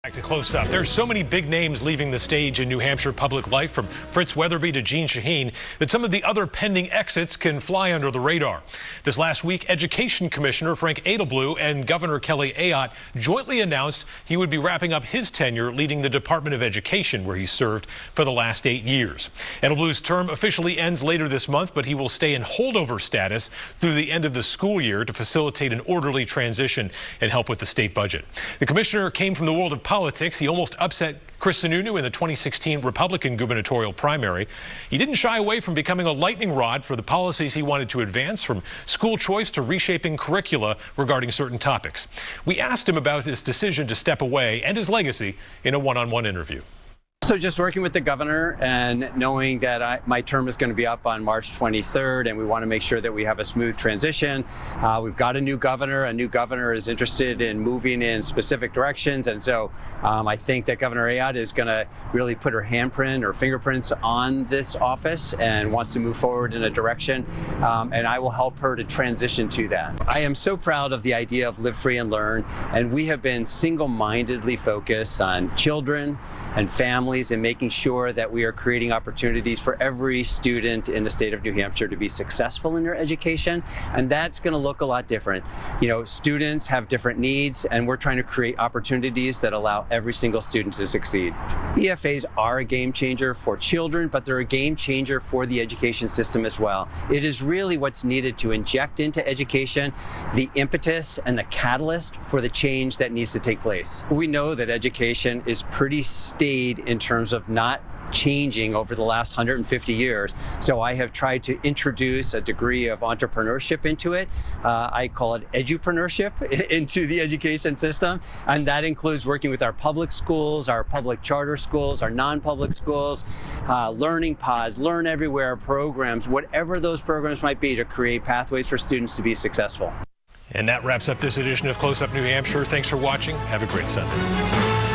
Back to Close Up. There's so many big names leaving the stage in New Hampshire public life, from Fritz Weatherby to Jeanne Shaheen, that some of the other pending exits can fly under the radar. This last week, Education Commissioner Frank Edelblut and Governor Kelly Ayotte jointly announced he would be wrapping up his tenure leading the Department of Education, where he served for the last 8 years. Edelblut's term officially ends later this month, but he will stay in holdover status through the end of the school year to facilitate an orderly transition and help with the state budget. The commissioner came from the world of politics. He almost upset Chris Sununu in the 2016 Republican gubernatorial primary. He didn't shy away from becoming a lightning rod for the policies he wanted to advance, from school choice to reshaping curricula regarding certain topics. We asked him about his decision to step away and his legacy in a one-on-one interview. So just working with the governor and knowing that my term is going to be up on March 23rd, and we want to make sure that we have a smooth transition. We've got a new governor. A new governor is interested in moving in specific directions, and so I think that Governor Ayotte is going to really put her handprint or fingerprints on this office and wants to move forward in a direction, and I will help her to transition to that. I am so proud of the idea of Live Free and Learn, and we have been single-mindedly focused on children and families and making sure that we are creating opportunities for every student in the state of New Hampshire to be successful in their education. And that's going to look a lot different. You know, students have different needs, and we're trying to create opportunities that allow every single student to succeed. EFAs are a game changer for children, but they're a game changer for the education system as well. It is really what's needed to inject into education the impetus and the catalyst for the change that needs to take place. We know that education is pretty staid in terms of not changing over the last 150 years. So I have tried to introduce a degree of entrepreneurship into it. I call it edupreneurship into the education system. And that includes working with our public schools, our public charter schools, our non-public schools, learning pods, Learn Everywhere programs, whatever those programs might be, to create pathways for students to be successful. And that wraps up this edition of Close Up New Hampshire. Thanks for watching. Have a great Sunday.